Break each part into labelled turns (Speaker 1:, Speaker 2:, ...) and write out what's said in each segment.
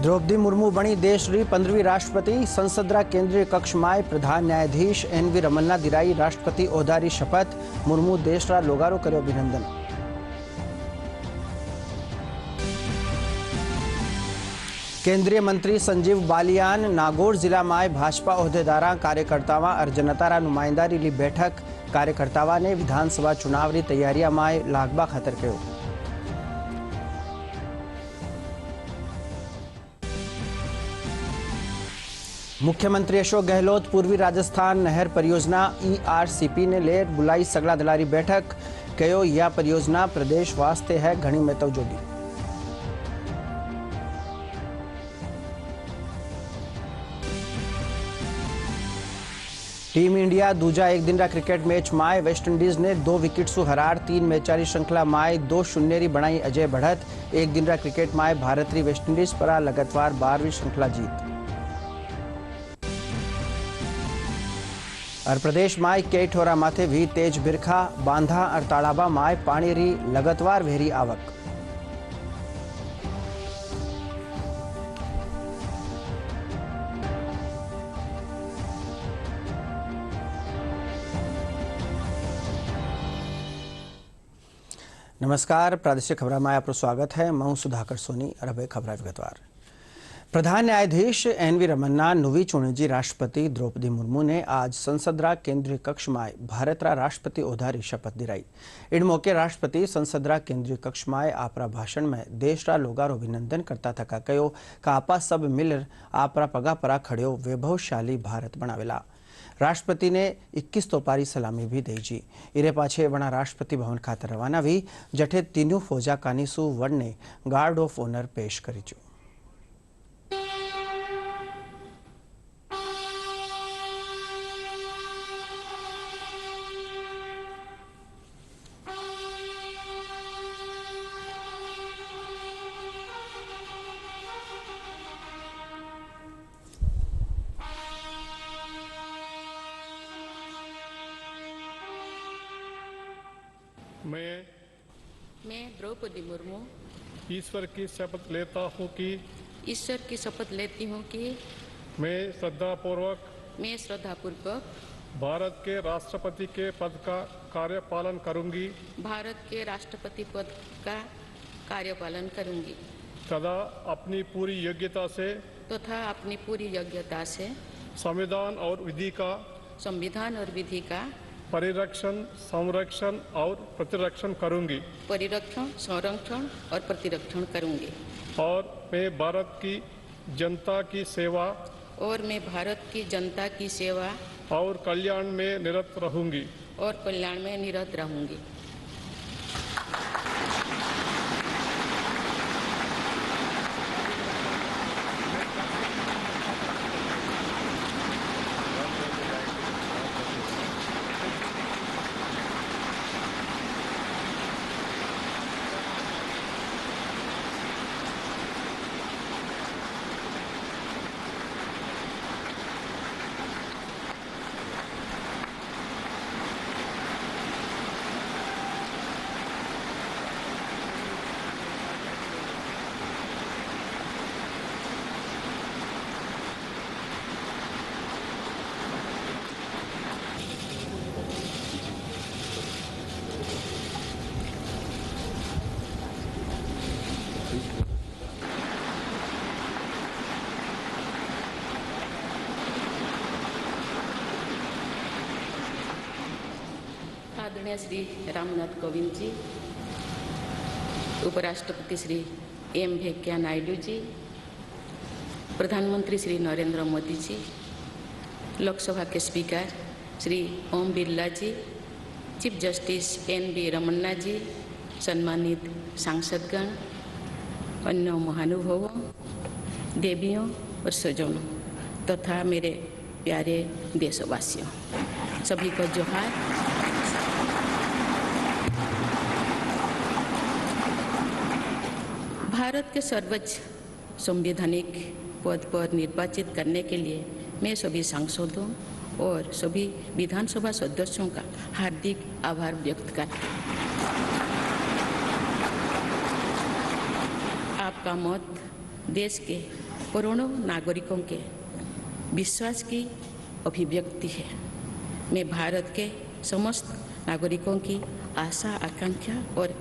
Speaker 1: द्रौपदी मुर्मू बनी देशरी 15वीं राष्ट्रपति। संसदरा केंद्रीय कक्ष में प्रधान न्यायाधीश एन.वी. रमन्ना दिराई राष्ट्रपति ओहदारी शपथ। मुर्मू देशरा लोगारो कर्यो अभिनंदन। केंद्रीय मंत्री संजीव बालियान नागौर जिला में भाजपा ओहदेदारा कार्यकर्ताओं और जनतारा नुमाइंदारी ली बैठक। कार्यकर्ताओं ने विधानसभा चुनाव की तैयारियां में लागबा खातर कहो। मुख्यमंत्री अशोक गहलोत पूर्वी राजस्थान नहर परियोजना ERCP ने ले बुलाई सगला दलारी बैठक। कहो यह परियोजना प्रदेश वास्ते है घनी महत्व जोगी। टीम इंडिया दूजा एक दिन क्रिकेट मैच में वेस्टइंडीज ने 2 विकेट सु हरार 3 मैचारी श्रृंखला में 2-0 बनाई अजय बढ़त। एक दिन क्रिकेट में भारत री वेस्टइंडीज पर लगातार 12वीं श्रृंखला जीत। और प्रदेश में कई ठोरा माथे भी तेज बिरखा बांधा और तालाबा में पानी री लगातार वेरी आवक। नमस्कार, प्रादेशिक खबर में आपका स्वागत है। मैं सुधाकर सोनी और अब खबर विगतवार। प्रधान न्यायाधीश एन.वी. रमन्ना नवी चुणीजी राष्ट्रपति द्रौपदी मुर्मू ने आज संसदरा केंद्रीय कक्ष में भारतरा राष्ट्रपति ओहदारी शपथ दिलाई। इन मौके राष्ट्रपति संसदरा केंद्रीय कक्ष में आपरा भाषण में देशरा लोगारो अभिनंदन करता थका कहो कि आपा सब मिलर आपरा पगा परा खड़ो वैभवशाली भारत बनावेला। राष्ट्रपति ने 21 तोपारी सलामी भी दीजी। इरे पाछे वणा राष्ट्रपति भवन खाते रवाना भी जठे तीनों फौजा कानीसु वड ने गार्ड ऑफ ऑनर पेश करीजू।
Speaker 2: मैं द्रौपदी मुर्मू
Speaker 3: ईश्वर की शपथ लेता हूँ कि मैं श्रद्धापूर्वक भारत के राष्ट्रपति के पद का कार्यपालन करूंगी तथा अपनी पूरी योग्यता से संविधान और विधि का परिरक्षण, संरक्षण और प्रतिरक्षण करूंगी। और मैं भारत की जनता की सेवा और कल्याण में निरत रहूंगी।
Speaker 2: आदरणीय श्री रामनाथ कोविंद जी, उपराष्ट्रपति श्री एम वेंकैया नायडू जी, प्रधानमंत्री श्री नरेंद्र मोदी जी, लोकसभा के स्पीकर श्री ओम बिरला जी, चीफ जस्टिस एन.वी. रमन्ना जी, सम्मानित सांसदगण, अन्य महानुभावों, देवियों और स्वजनों तथा मेरे प्यारे देशवासियों, सभी को जोहार। भारत के सर्वोच्च संवैधानिक पद पर निर्वाचित करने के लिए मैं सभी सांसदों और सभी विधानसभा सदस्यों का हार्दिक आभार व्यक्त करती हूँ। आपका मत देश के करोड़ों नागरिकों के विश्वास की अभिव्यक्ति है। मैं भारत के समस्त नागरिकों की आशा, आकांक्षा और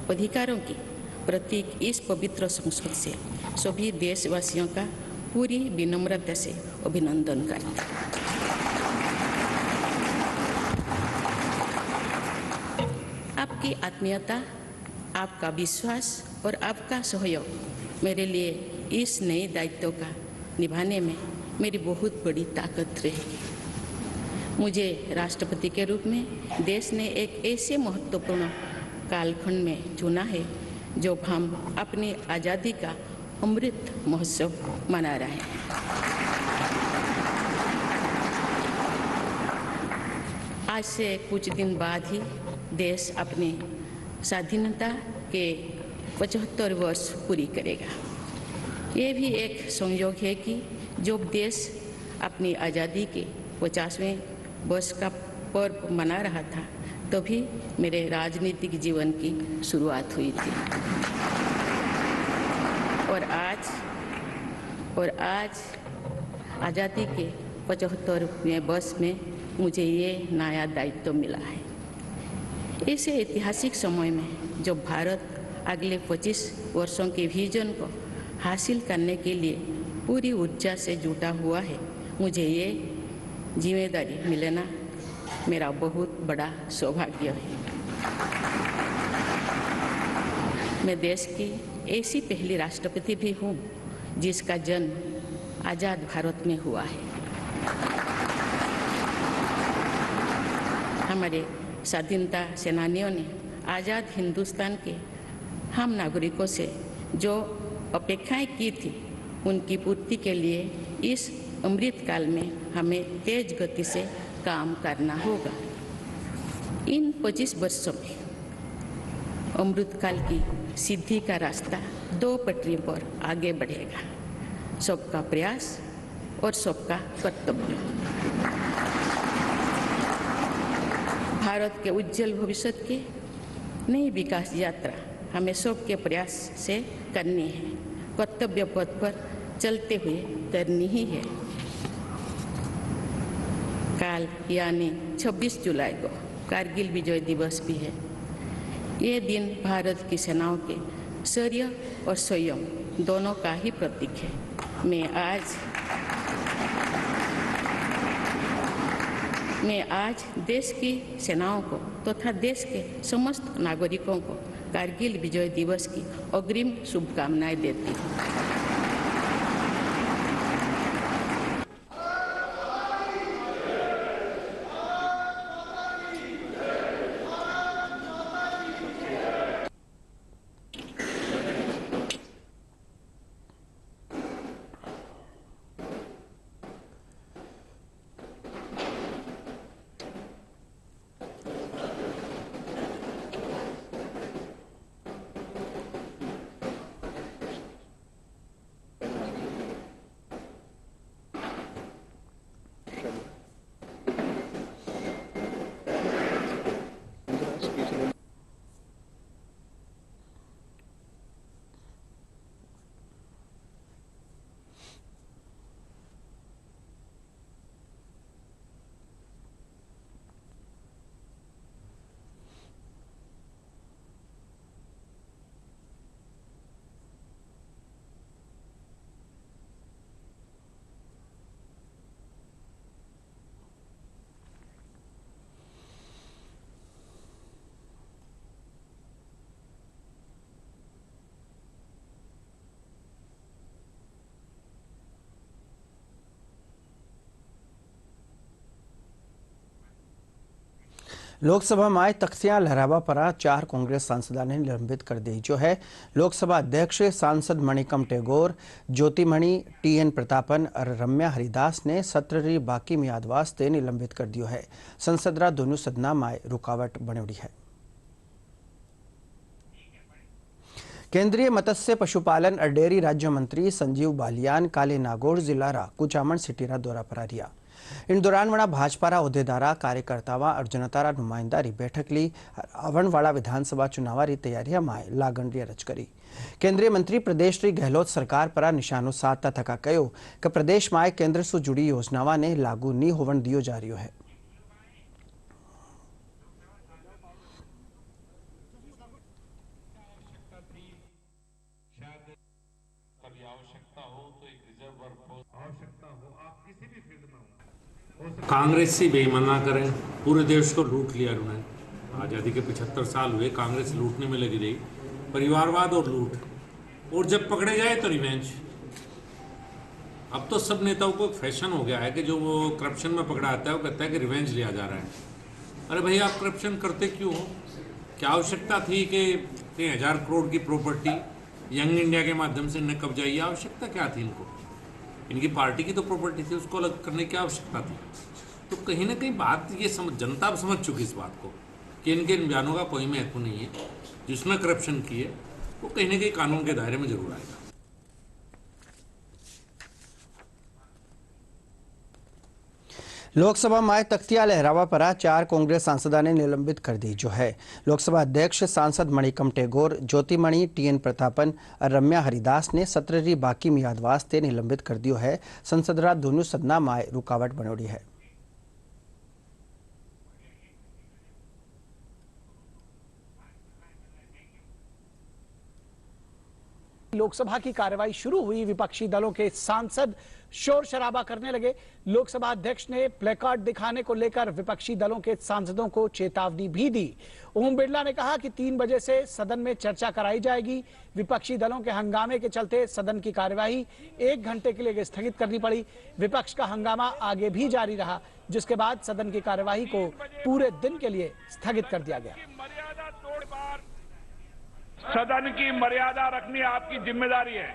Speaker 2: अधिकारों की प्रतीक इस पवित्र संसद से सभी देशवासियों का पूरी विनम्रता से अभिनंदन करता हूं। आपकी आत्मीयता, आपका विश्वास और आपका सहयोग मेरे लिए इस नए दायित्व का निभाने में मेरी बहुत बड़ी ताकत रहेगी। मुझे राष्ट्रपति के रूप में देश ने एक ऐसे महत्वपूर्ण कालखंड में चुना है जब हम अपनी आज़ादी का अमृत महोत्सव मना रहे हैं। आज से कुछ दिन बाद ही देश अपनी स्वाधीनता के 75 वर्ष पूरी करेगा। ये भी एक संयोग है कि जब देश अपनी आज़ादी के 50वें वर्ष का पर्व मना रहा था, तभी मेरे राजनीतिक जीवन की शुरुआत हुई थी। और आज आज़ादी के 75वें वर्ष में मुझे ये नया दायित्व मिला है। ऐसे ऐतिहासिक समय में जब भारत अगले 25 वर्षों के विजन को हासिल करने के लिए पूरी ऊर्जा से जुटा हुआ है, मुझे ये जिम्मेदारी मिलना मेरा बहुत बड़ा सौभाग्य है। मैं देश की ऐसी पहली राष्ट्रपति भी हूँ जिसका जन्म आज़ाद भारत में हुआ है। हमारे स्वाधीनता सेनानियों ने आज़ाद हिंदुस्तान के हम नागरिकों से जो अपेक्षाएं की थी, उनकी पूर्ति के लिए इस अमृत काल में हमें तेज गति से काम करना होगा। इन 25 वर्षों में अमृत काल की सिद्धि का रास्ता 2 पटरी पर आगे बढ़ेगा, सबका प्रयास और सबका कर्तव्य। भारत के उज्जवल भविष्य की नई विकास यात्रा हमें सबके प्रयास से करनी है, कर्तव्य पथ पर चलते हुए करनी ही है। कल यानी 26 जुलाई को कारगिल विजय दिवस भी है। ये दिन भारत की सेनाओं के शौर्य और संयम दोनों का ही प्रतीक है। मैं आज देश की सेनाओं को तथा देश के समस्त नागरिकों को कारगिल विजय दिवस की अग्रिम शुभकामनाएं देती हूँ।
Speaker 1: लोकसभा में तख्तियां लहरावा पर 4 कांग्रेस सांसदों ने निलंबित कर दी, जो है लोकसभा अध्यक्ष सांसद मणिकम टेगोर, ज्योतिमणि टीएन प्रतापन और रम्या हरिदास ने सत्र री बाकी मियाद वास्ते निलंबित कर दियो है। संसद रा दोनों सदना में रुकावट बनी है। केंद्रीय मत्स्य पशुपालन और डेयरी राज्य मंत्री संजीव बालियान काले नागौर जिला रा कुचामन सिटी रा दौरा पर रिया। इन दौरान वड़ा भाजपा रा उहदेदारा, कार्यकर्तावा और जनता नुमाइंदा री बैठक ली। आवन वाला विधानसभा चुनाव री तैयारियां में लागण रच करी। केंद्रीय मंत्री प्रदेश श्री गहलोत सरकार पर निशानो साधता थका कहो कि प्रदेश में केंद्र से जुड़ी योजनाओं ने लागू नहीं होवन दियो जा रही है।
Speaker 4: कांग्रेस से बेईमाना करें, पूरे देश को लूट लिया उन्होंने। आज़ादी के 75 साल हुए, कांग्रेस लूटने में लगी रही, परिवारवाद और लूट, और जब पकड़े जाए तो रिवेंज। अब तो सब नेताओं को फैशन हो गया है कि जो वो करप्शन में पकड़ा आता है वो कहता है कि रिवेंज लिया जा रहा है। अरे भाई, आप करप्शन करते क्यों हो? क्या आवश्यकता थी कि 1000 करोड़ की प्रॉपर्टी यंग इंडिया के माध्यम से इन्हें कब्जा? आवश्यकता क्या थी इनको? इनकी पार्टी की तो प्रॉपर्टी थी, उसको अलग करने की आवश्यकता थी। तो कहीं ना कहीं बात ये जनता अब समझ चुकी इस बात को कि इनके इन बयानों का कोई महत्व नहीं है। जिसने करप्शन की है वो कहीं ना कहीं कानून के दायरे में जरूर आएगा।
Speaker 1: लोकसभा में तख्तिया लहरावा पर 4 कांग्रेस सांसदों ने निलंबित कर दी, जो है लोकसभा अध्यक्ष सांसद मणिकम टेगोर, ज्योतिमणि टीएन प्रतापन और रम्या हरिदास ने सत्र री बाकी मियाद वास्ते निलंबित कर दियो है। संसद रा दोनों सदना में रुकावट बनोड़ी है।
Speaker 5: लोकसभा की कार्यवाही शुरू हुई, विपक्षी दलों के सांसद शोर शराबा करने लगे। लोकसभा अध्यक्ष ने प्लेकार्ड दिखाने को लेकर विपक्षी दलों के सांसदों को चेतावनी भी दी। ओम बिरला ने कहा कि 3 बजे से सदन में चर्चा कराई जाएगी। विपक्षी दलों के हंगामे के चलते सदन की कार्यवाही 1 घंटे के लिए स्थगित करनी पड़ी। विपक्ष का हंगामा आगे भी जारी रहा, जिसके बाद सदन की कार्यवाही को पूरे दिन के लिए स्थगित कर दिया गया।
Speaker 6: सदन की मर्यादा रखनी आपकी जिम्मेदारी है।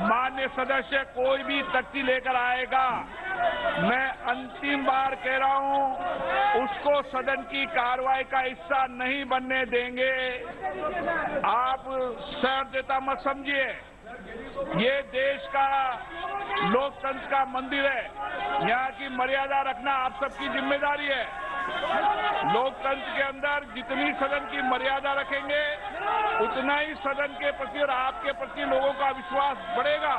Speaker 6: मान्य सदस्य कोई भी तख्ती लेकर आएगा, मैं अंतिम बार कह रहा हूं, उसको सदन की कार्रवाई का हिस्सा नहीं बनने देंगे। आप सहृदयता मत समझिए, ये देश का लोकतंत्र का मंदिर है, यहाँ की मर्यादा रखना आप सबकी जिम्मेदारी है। लोकतंत्र के अंदर जितनी सदन की मर्यादा रखेंगे उतना ही सदन के प्रति और आपके प्रति लोगों का विश्वास बढ़ेगा।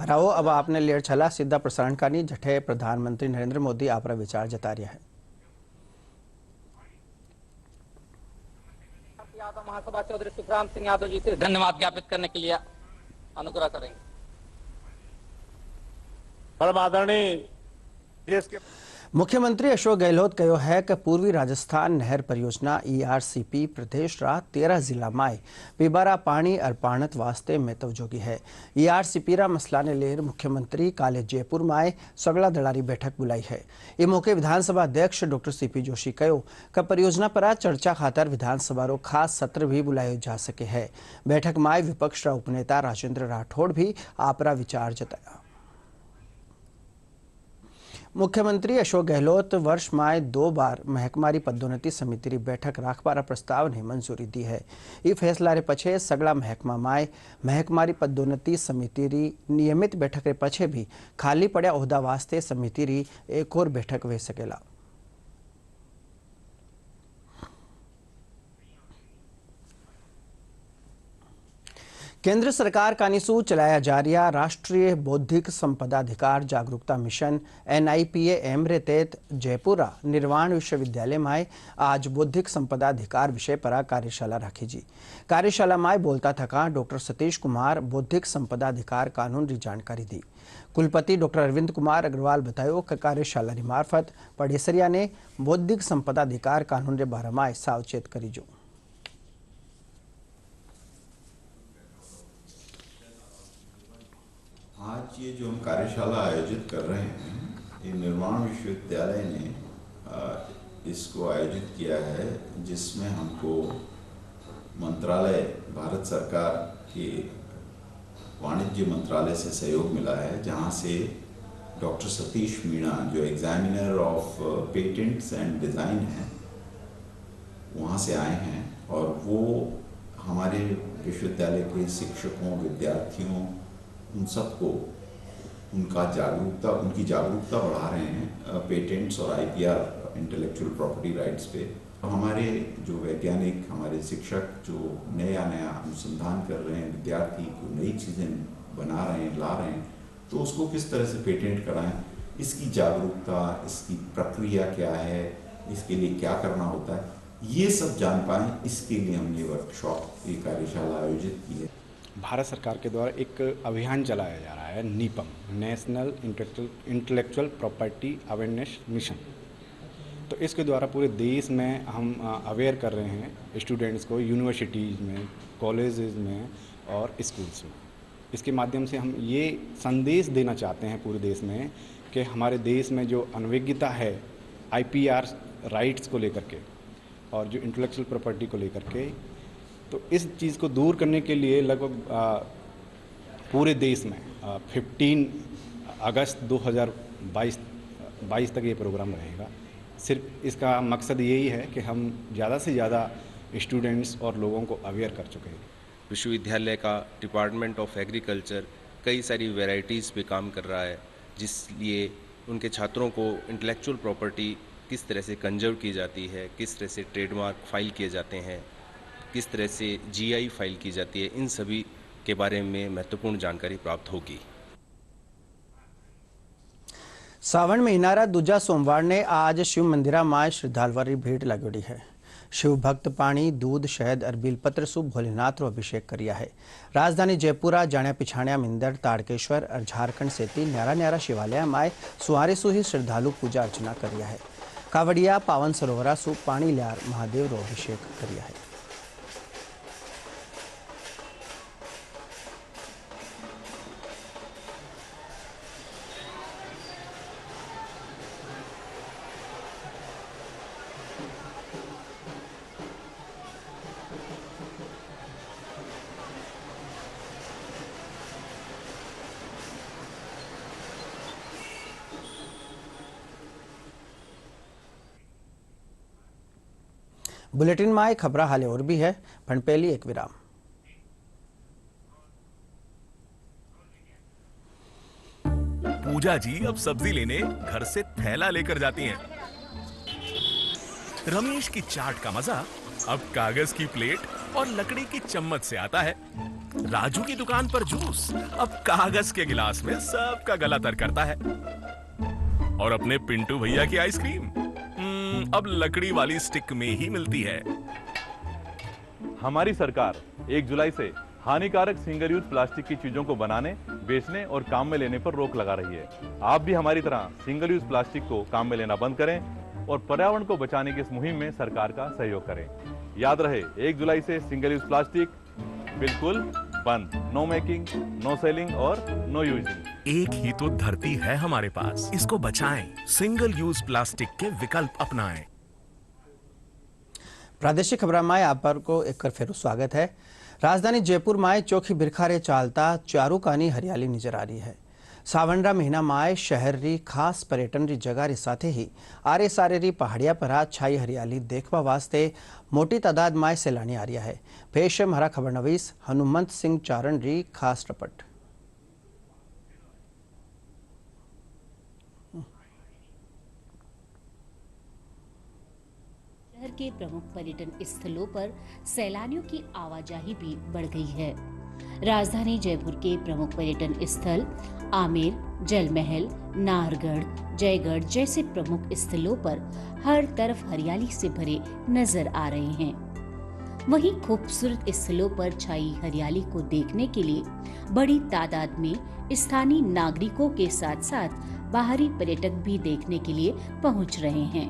Speaker 1: राव अब आपने लेर छला सीधा प्रसारण करनी जठे प्रधानमंत्री नरेंद्र मोदी आपरा विचार जता रहा है।
Speaker 7: महासभा चौधरी सुखराम सिंह यादव जी से धन्यवाद ज्ञापित करने के लिए अनुग्रह करेंगे।
Speaker 6: परम आदरणीय देश के
Speaker 1: मुख्यमंत्री अशोक गहलोत कहो है कि पूर्वी राजस्थान नहर परियोजना ERCP प्रदेश रा 13 जिला में पीबारा पानी और पाणत वास्ते महत्व जोगी है। ERCP रा मसला ने लेकर मुख्यमंत्री काले जयपुर में सगला दड़ारी बैठक बुलाई है। इस मौके विधानसभा अध्यक्ष डॉक्टर CP जोशी कहो कि परियोजना पर चर्चा खातर विधानसभा रो खास सत्र भी बुलायो जा सके है। बैठक में विपक्ष रा उपनेता राजेंद्र राठौड़ भी आपरा विचार जताया। मुख्यमंत्री अशोक गहलोत वर्ष में 2 बार महकमारी पदोन्नति समिति री बैठक राखवारा प्रस्ताव ने मंजूरी दी है। ये फैसला रे पछे सगला महकमा में महकमारी पदोन्नति समिति री नियमित बैठक रे पछे भी खाली पड़ा ओहदा वास्ते समिति री एक और बैठक वे सकेला। केंद्र सरकार कानीसू चलाया जा रहा राष्ट्रीय बौद्धिक संपदा अधिकार जागरूकता मिशन NIPA रे तहत जयपुरा निर्वाण विश्वविद्यालय में आज बौद्धिक संपदा अधिकार विषय पर कार्यशाला रखी जी। कार्यशाला में बोलता थका डॉक्टर सतीश कुमार बौद्धिक संपदा अधिकार कानून की जानकारी दी। कुलपति डॉक्टर अरविंद कुमार अग्रवाल बतायो कि कार्यशाला की मार्फत पढ़ेसरिया ने बौद्धिक संपदा अधिकार कानून के बारे में सावचेत करी जो।
Speaker 8: आज ये जो हम कार्यशाला आयोजित कर रहे हैं, ये निर्वाण विश्वविद्यालय ने इसको आयोजित किया है, जिसमें हमको मंत्रालय भारत सरकार के वाणिज्य मंत्रालय से सहयोग मिला है, जहां से डॉक्टर सतीश मीणा जो examiner of patents and design हैं वहां से आए हैं और वो हमारे विश्वविद्यालय के शिक्षकों, विद्यार्थियों, उन सबको उनकी जागरूकता बढ़ा रहे हैं पेटेंट्स और IPR इंटेलेक्चुअल प्रॉपर्टी राइट्स पे। हमारे जो वैज्ञानिक, हमारे शिक्षक जो नया अनुसंधान कर रहे हैं, विद्यार्थी को नई चीज़ें बना रहे हैं, ला रहे हैं, तो उसको किस तरह से पेटेंट कराएं, इसकी जागरूकता, इसकी प्रक्रिया क्या है, इसके लिए क्या करना होता है, ये सब जान पाएं, इसके लिए हमने वर्कशॉप, ये कार्यशाला आयोजित की है।
Speaker 9: भारत सरकार के द्वारा एक अभियान चलाया जा रहा है, NIPAM, national intellectual property awareness mission. तो इसके द्वारा पूरे देश में हम अवेयर कर रहे हैं स्टूडेंट्स को, यूनिवर्सिटीज़ में, कॉलेजेस में और स्कूल्स में। इसके माध्यम से हम ये संदेश देना चाहते हैं पूरे देश में कि हमारे देश में जो अनभिज्ञता है IPR राइट्स को लेकर के और जो इंटेलेक्चुअल प्रॉपर्टी को लेकर के, तो इस चीज़ को दूर करने के लिए लगभग पूरे देश में 15 अगस्त 2022 तक ये प्रोग्राम रहेगा। सिर्फ इसका मकसद यही है कि हम ज़्यादा से ज़्यादा स्टूडेंट्स और लोगों को अवेयर कर चुके हैं।
Speaker 10: विश्वविद्यालय का डिपार्टमेंट ऑफ एग्रीकल्चर कई सारी वैरायटीज़ पे काम कर रहा है, जिसलिए उनके छात्रों को इंटेलेक्चुअल प्रॉपर्टी किस तरह से कंजर्व की जाती है, किस तरह से ट्रेडमार्क फाइल किए जाते हैं, किस तरह से GI फाइल की जाती है, इन सभी के बारे में महत्वपूर्ण जानकारी प्राप्त होगी।
Speaker 1: सावन महीनारा दूजा सोमवार ने आज शिव मंदिरा मां श्रद्धालुओं की भीड़ लगड़ी है। शिव भक्त पानी, दूध, शहद और बिलपत्र सु भोलेनाथ रो अभिषेक करिया है। राजधानी जयपुरा जाण्या पिछाण्या मिंदर, ताड़केश्वर और झारखंड सेती न्यारा न्यारा शिवालय में सुआरे सु ही श्रद्धालु पूजा अर्चना करिया है। कावड़िया पावन सरोवरा सु पानी ल्यार महादेव रो अभिषेक करिया है। बुलेटिन में खबर हाले और भी है, पण पहली एक विराम।
Speaker 11: पूजा जी अब सब्जी लेने घर से थैला लेकर जाती हैं। रमेश की चाट का मजा अब कागज की प्लेट और लकड़ी की चम्मच से आता है। राजू की दुकान पर जूस अब कागज के गिलास में सबका गला तर करता है। और अपने पिंटू भैया की आइसक्रीम अब लकड़ी वाली स्टिक में ही मिलती है।
Speaker 12: हमारी सरकार 1 जुलाई से हानिकारक सिंगल यूज प्लास्टिक की चीजों को बनाने, बेचने और काम में लेने पर रोक लगा रही है। आप भी हमारी तरह सिंगल यूज प्लास्टिक को काम में लेना बंद करें और पर्यावरण को बचाने की इस मुहिम में सरकार का सहयोग करें। याद रहे, 1 जुलाई से सिंगल यूज प्लास्टिक बिल्कुल बंद। नो मेकिंग, नो सेलिंग और नो यूजिंग।
Speaker 11: एक ही तो धरती है हमारे पास, इसको बचाएं। सिंगल यूज प्लास्टिक के विकल्प अपनाएं।
Speaker 1: प्रादेशिक खबर में आप को एक फिर स्वागत है। राजधानी जयपुर में चोखी बिरखारे चालता चारुकानी हरियाली नजर आ रही है। सावनरा महीना में शहर री खास पर्यटन री जगह री साथे ही आरे सारे री पहाड़िया पर छाई हरियाली देखवा वास्ते मोटी तादाद में सैलानी आ रहा है। पेश है हमारा खबर नवीस हनुमंत सिंह चारण री खास रिपोर्ट।
Speaker 13: शहर के प्रमुख पर्यटन स्थलों पर सैलानियों की आवाजाही भी बढ़ गई है। राजधानी जयपुर के प्रमुख पर्यटन स्थल आमेर, जल महल, नाहरगढ़, जयगढ़ जैसे प्रमुख स्थलों पर हर तरफ हरियाली से भरे नजर आ रहे हैं। वहीं खूबसूरत स्थलों पर छाई हरियाली को देखने के लिए बड़ी तादाद में स्थानीय नागरिकों के साथ साथ बाहरी पर्यटक भी देखने के लिए पहुंच रहे हैं।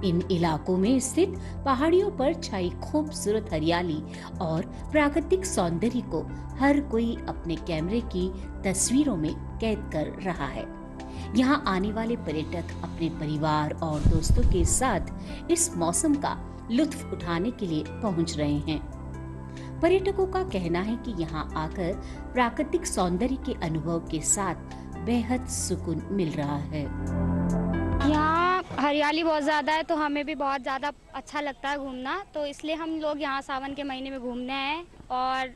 Speaker 13: इन इलाकों में स्थित पहाड़ियों पर छाई खूबसूरत हरियाली और प्राकृतिक सौंदर्य को हर कोई अपने कैमरे की तस्वीरों में कैद कर रहा है। यहां आने वाले पर्यटक अपने परिवार और दोस्तों के साथ इस मौसम का लुत्फ उठाने के लिए पहुंच रहे हैं। पर्यटकों का कहना है कि यहां आकर प्राकृतिक सौंदर्य के अनुभव के साथ बेहद सुकून मिल रहा है।
Speaker 14: यहाँ हरियाली बहुत ज़्यादा है तो हमें भी बहुत ज़्यादा अच्छा लगता है घूमना, तो इसलिए हम लोग यहाँ सावन के महीने में घूमने आए। और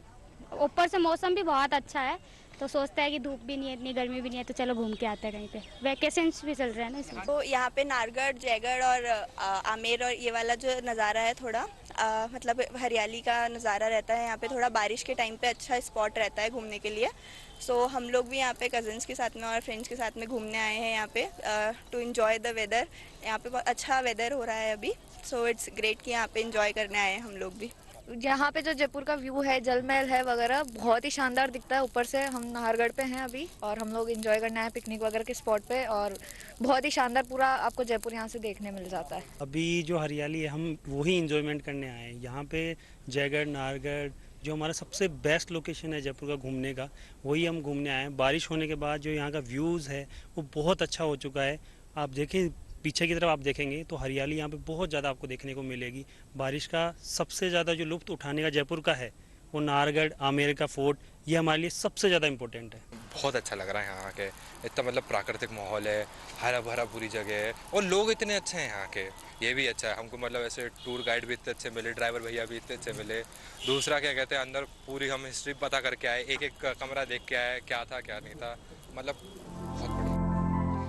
Speaker 14: ऊपर से मौसम भी बहुत अच्छा है तो सोचते हैं कि धूप भी नहीं है, इतनी गर्मी भी नहीं है, तो चलो घूम के आते हैं कहीं पे। वैकेशंस भी चल रहे हैं ना इसलिए।
Speaker 15: तो यहाँ पे नारगढ़, जयगढ़ और आमेर और ये वाला जो नज़ारा है थोड़ा मतलब हरियाली का नज़ारा रहता है यहाँ पे। थोड़ा बारिश के टाइम पे अच्छा स्पॉट रहता है घूमने के लिए। सो हम लोग भी यहाँ पे कज़न्स के साथ में और फ्रेंड्स के साथ में घूमने आए हैं यहाँ पे टू इन्जॉय द वेदर। यहाँ पे बहुत अच्छा वेदर हो रहा है अभी, सो इट्स ग्रेट कि यहाँ पे इन्जॉय करने आए हैं हम लोग भी।
Speaker 16: यहाँ पे जो जयपुर का व्यू है, जल महल है वगैरह, बहुत ही शानदार दिखता है ऊपर से। हम नाहरगढ़ पे हैं अभी और हम लोग एंजॉय करने आए पिकनिक वगैरह के स्पॉट पे, और बहुत ही शानदार पूरा आपको जयपुर यहाँ से देखने मिल जाता है।
Speaker 17: अभी जो हरियाली है हम वही एंजॉयमेंट करने आए हैं। यहाँ पे जयगढ़, नाहरगढ़ जो हमारा सबसे बेस्ट लोकेशन है जयपुर का घूमने का, वही हम घूमने आए हैं। बारिश होने के बाद जो यहाँ का व्यूज़ है वो बहुत अच्छा हो चुका है। आप देखें पीछे की तरफ, आप देखेंगे तो हरियाली यहाँ पे बहुत ज़्यादा आपको देखने को मिलेगी। बारिश का सबसे ज़्यादा जो लुत्फ़ उठाने का जयपुर का है वो नाहरगढ़, आमेर का फोर्ट, ये हमारे लिए सबसे ज़्यादा इम्पोर्टेंट है।
Speaker 18: बहुत अच्छा लग रहा है यहाँ के, इतना मतलब प्राकृतिक माहौल है, हरा भरा पूरी जगह है और लोग इतने अच्छे हैं यहाँ के, ये भी अच्छा है हमको। मतलब ऐसे टूर गाइड भी इतने अच्छे मिले, ड्राइवर भैया भी इतने अच्छे मिले। दूसरा क्या कहते हैं, अंदर पूरी हम हिस्ट्री पता करके आए, एक एक कमरा देख के आए, क्या था क्या नहीं था, मतलब बहुत बढ़िया।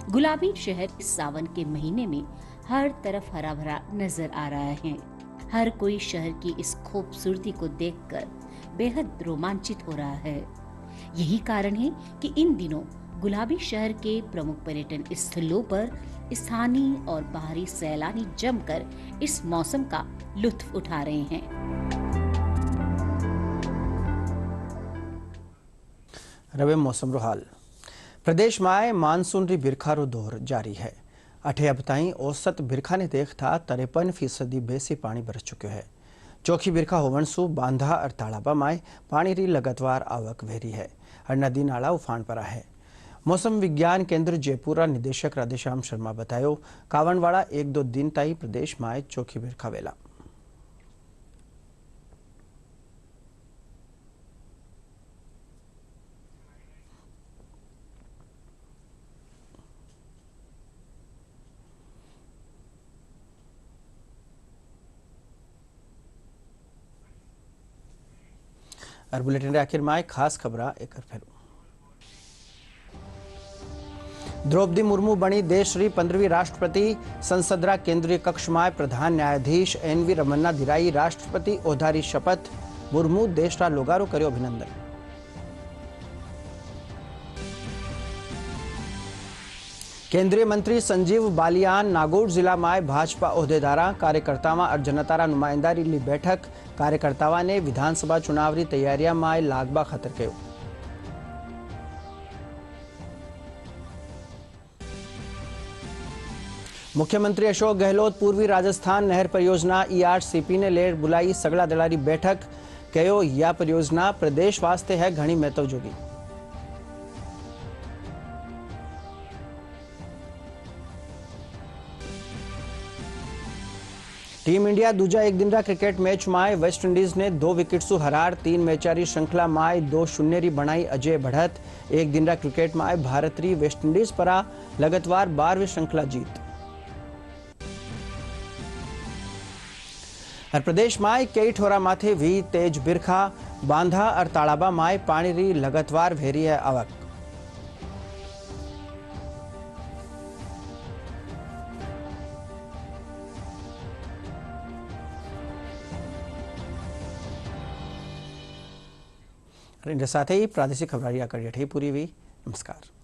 Speaker 13: गुलाबी शहर इस सावन के महीने में हर तरफ हरा भरा नजर आ रहा है। हर कोई शहर की इस खूबसूरती को देखकर बेहद रोमांचित हो रहा है। यही कारण है कि इन दिनों गुलाबी शहर के प्रमुख पर्यटन स्थलों पर स्थानीय और बाहरी सैलानी जमकर इस मौसम का लुत्फ उठा रहे हैं।
Speaker 1: रवे मौसम रो हाल प्रदेश में मानसून री बिरखारो दौर जारी है। 8 अब ताईं औसत बिरखा ने देखता 53% बेसी पानी बरस चुक्यो है। चौखी बिरखा होवन सु बांधा और तालाबा में पानी री लगातार आवक वेरी है और नदी नाला उफान पर है। मौसम विज्ञान केंद्र जयपुर निदेशक राधेश्याम शर्मा बतायो कावणवाड़ा 1-2 दिन ताई प्रदेश में चौखी बिरखा वेला। और बुलेटिन रे आखिर में खास खबर एक फेरू। द्रौपदी मुर्मू बनी देश री 15वीं राष्ट्रपति। संसद रा केंद्रीय कक्ष में प्रधान न्यायाधीश एन.वी. रमन्ना दिराई राष्ट्रपति ओधारी शपथ। मुर्मू देश रा लोगारो कर्यो अभिनंदन। केंद्रीय मंत्री संजीव बालियान नागौर जिला में भाजपा ओहदेदारा कार्यकर्तावां और जनता नुमाइंदारी ली बैठक। कार्यकर्तावां ने विधानसभा चुनाव री तैयारियां में लागबा खतर कयो। मुख्यमंत्री अशोक गहलोत पूर्वी राजस्थान नहर परियोजना ERCP ने लेर बुलाई सगला दलारी बैठक। कयो यह परियोजना प्रदेश वास्ते है घणी महत्व जोगी। टीम इंडिया दूजा एक दिन क्रिकेट मैच में वेस्ट इंडीज ने 2 विकेट सु हरार 3 मैचारी श्रृंखला में 2-0 री बनाई अजय बढ़त। एक दिन क्रिकेट में भारत री वेस्ट इंडीज पर लगातार 12वीं श्रृंखला जीत। और प्रदेश में कई ठोरा माथे भी तेज बिरखा। बांधा और तालाबा में पानी री लगातार भेरी है आवक। इनके साथ ही प्रादेशिक खबरारियां कड़ी पूरी हुई। नमस्कार।